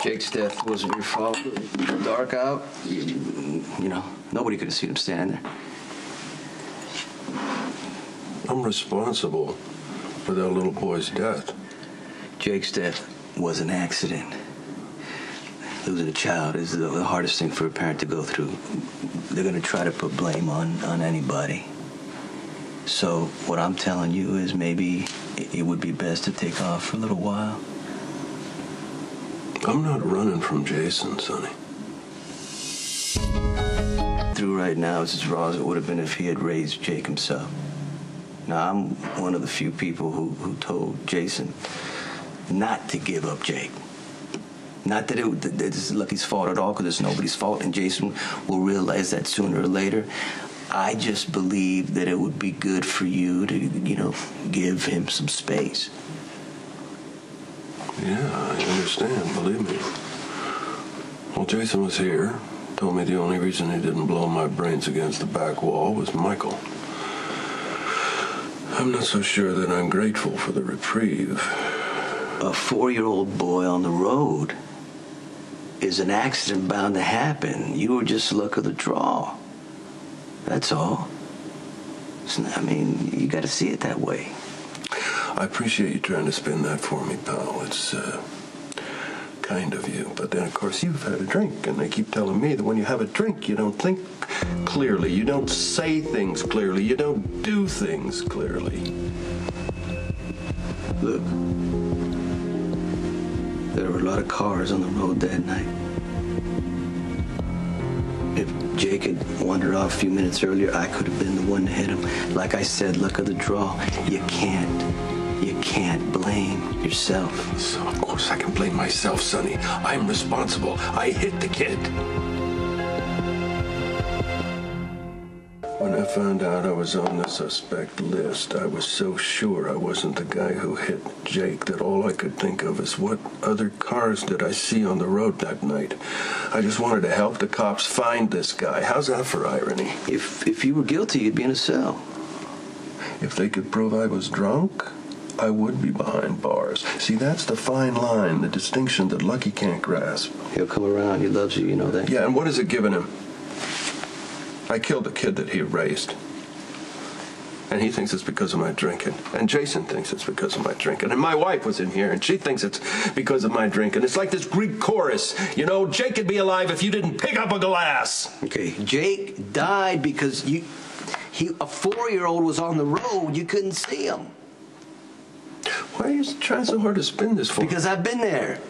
Jake's death wasn't your fault. Dark out, you know, nobody could have seen him standing there. I'm responsible for that little boy's death. Jake's death was an accident. Losing a child is the hardest thing for a parent to go through. They're going to try to put blame on anybody. So what I'm telling you is maybe it would be best to take off for a little while. I'm not running from Jason, Sonny. Through right now is as raw as it would have been if he had raised Jake himself. Now, I'm one of the few people who told Jason not to give up Jake. Not that it's Lucky's fault at all, because it's nobody's fault, and Jason will realize that sooner or later. I just believe that it would be good for you to, you know, give him some space. Yeah, I understand, believe me. Well, Jason was here, told me the only reason he didn't blow my brains against the back wall was Michael. I'm not so sure that I'm grateful for the reprieve. A 4-year-old boy on the road is an accident bound to happen. You were just luck of the draw. That's all. I mean, you got to see it that way. I appreciate you trying to spin that for me, pal. It's kind of you. But then, of course, you've had a drink, and they keep telling me that when you have a drink, you don't think clearly, you don't say things clearly, you don't do things clearly. Look, there were a lot of cars on the road that night. If Jake had wandered off a few minutes earlier, I could have been the one to hit him. Like I said, luck of the draw. You can't blame yourself. So, of course, I can blame myself, Sonny. I'm responsible. I hit the kid. When I found out I was on the suspect list, I was so sure I wasn't the guy who hit Jake that all I could think of is what other cars did I see on the road that night. I just wanted to help the cops find this guy. How's that for irony? If you were guilty, you'd be in a cell. If they could prove I was drunk, I would be behind bars. See, that's the fine line, the distinction that Lucky can't grasp. He'll come around. He loves you, you know that. Yeah, and what has it given him? I killed the kid that he raised. And he thinks it's because of my drinking. And Jason thinks it's because of my drinking. And my wife was in here, and she thinks it's because of my drinking. It's like this Greek chorus. You know, Jake could be alive if you didn't pick up a glass. Okay, Jake died because a 4-year-old was on the road. You couldn't see him. Why are you trying so hard to spin this for? Because I've been there.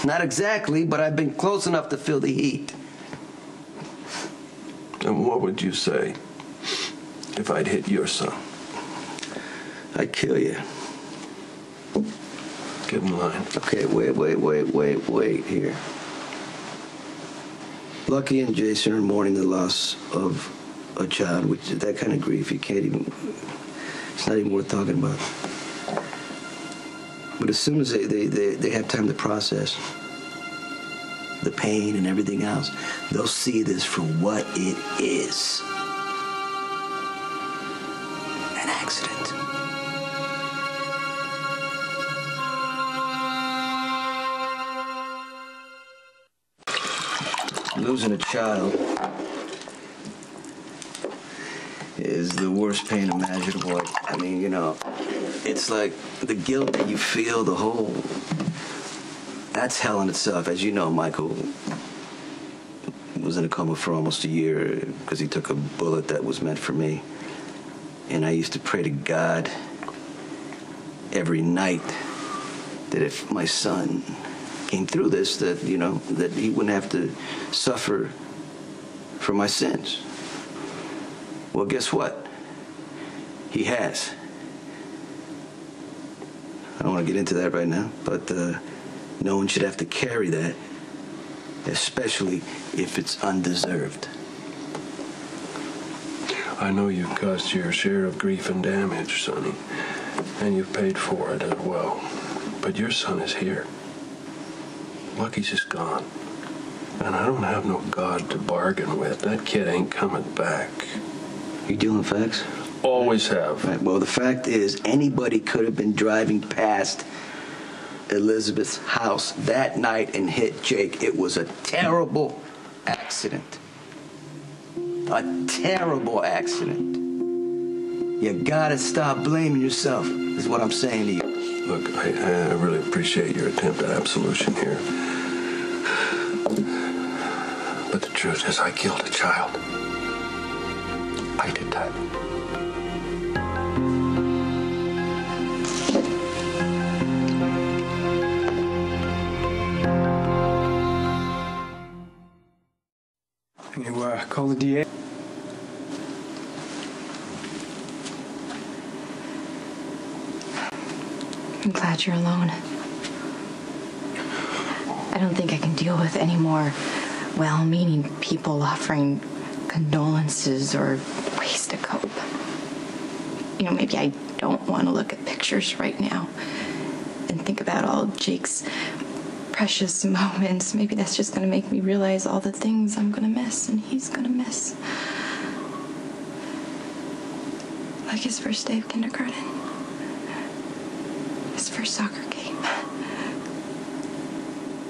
Not exactly, but I've been close enough to feel the heat. And what would you say if I'd hit your son? I'd kill you. Get in line. Okay, wait here. Lucky and Jason are mourning the loss of a child, which is that kind of grief you can't even, it's not even worth talking about. But as soon as they have time to process the pain and everything else, they'll see this for what it is. An accident. Losing a child is the worst pain imaginable. I mean, you know, it's like the guilt that you feel, the whole... That's hell in itself. As you know, Michael was in a coma for almost a year because he took a bullet that was meant for me. And I used to pray to God every night that if my son came through this, that, you know, that he wouldn't have to suffer for my sins. Well, guess what? He has. I don't want to get into that right now, but no one should have to carry that, especially if it's undeserved. I know you've caused your share of grief and damage, Sonny, and you've paid for it as well. But your son is here. Lucky's just gone. And I don't have no God to bargain with. That kid ain't coming back. You dealing facts? Always have. Right. Well, the fact is, anybody could have been driving past Elizabeth's house that night and hit Jake. It was a terrible accident. A terrible accident. You gotta stop blaming yourself, is what I'm saying to you. Look, I really appreciate your attempt at absolution here. But the truth is, I killed a child. I did that. Can you call the DA? I'm glad you're alone. I don't think I can deal with any more well-meaning people offering condolences or ways to cope. You know, maybe I don't want to look at pictures right now and think about all Jake's precious moments. Maybe that's just going to make me realize all the things I'm going to miss and he's going to miss. Like his first day of kindergarten. His first soccer game.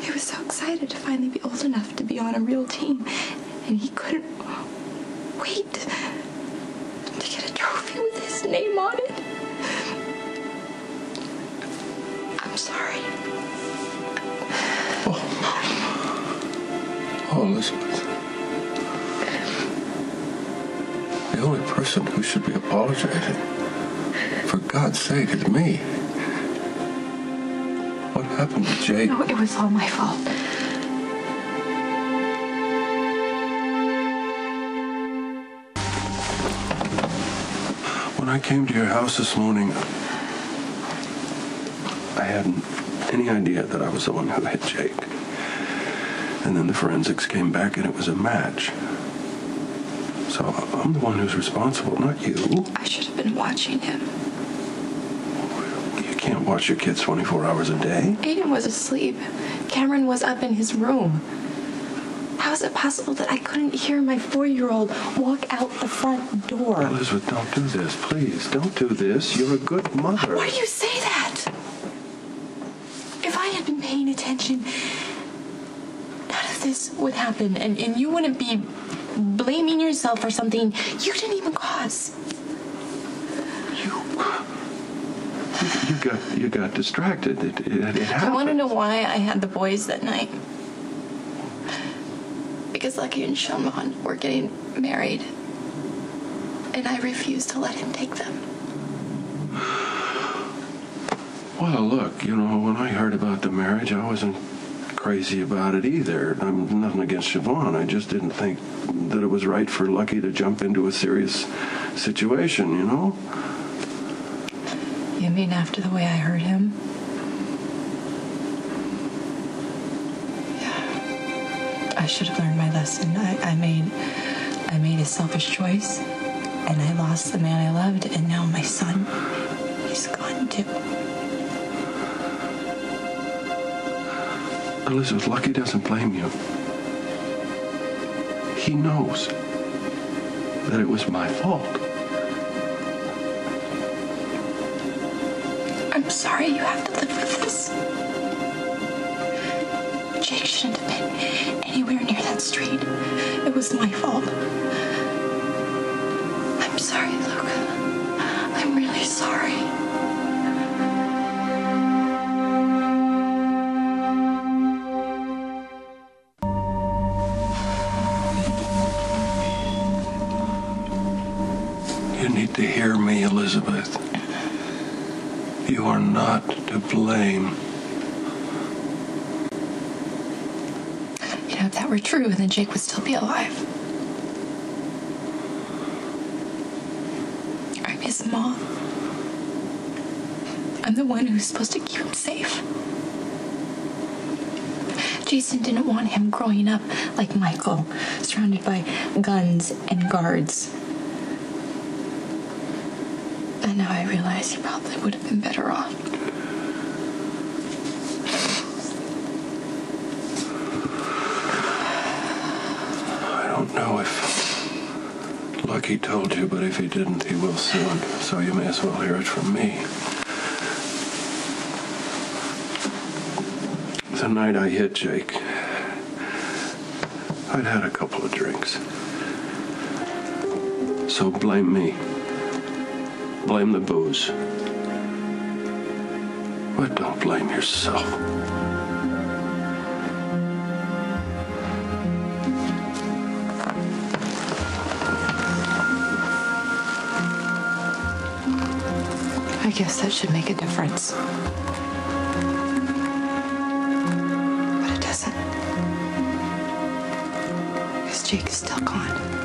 He was so excited to finally be old enough to be on a real team, and he couldn't wait to get a trophy with his name on it. I'm sorry. Oh, Elizabeth. The only person who should be apologizing, for God's sake, is me. What happened to Jake? No, it was all my fault. When I came to your house this morning, I hadn't any idea that I was the one who hit Jake. And then the forensics came back and it was a match. So I'm the one who's responsible, not you. I should have been watching him. You can't watch your kids 24 hours a day. Aiden was asleep. Cameron was up in his room. How is it possible that I couldn't hear my 4-year-old walk out the front door? Elizabeth, don't do this. Please, don't do this. You're a good mother. Why do you say that? If I had been paying attention, none of this would happen, and you wouldn't be blaming yourself for something you didn't even cause. You got distracted. It happened. I want to know why I had the boys that night. Because Lucky and Shimon were getting married, and I refused to let him take them. Well, look, when I heard about the marriage, I wasn't crazy about it either. I'm nothing against Siobhan. I just didn't think that it was right for Lucky to jump into a serious situation, You mean after the way I hurt him? Yeah. I should have learned my lesson. I made a selfish choice, and I lost the man I loved, and now my son, he's gone too. Elizabeth, Lucky doesn't blame you. He knows that it was my fault. I'm sorry you have to live with this. Jake shouldn't have been anywhere near that street. It was my fault. I'm sorry, Luke. I'm really sorry. You need to hear me, Elizabeth. You are not to blame. If that were true, then Jake would still be alive. I'm his mom. I'm the one who's supposed to keep him safe. Jason didn't want him growing up like Michael, surrounded by guns and guards. And now I realize he probably would have been better off. I don't know if Lucky told you, but if he didn't, he will soon. So you may as well hear it from me. the night I hit Jake, I'd had a couple of drinks. So blame me. Blame the booze. But don't blame yourself. I guess that should make a difference. But it doesn't. Because Jake is still gone.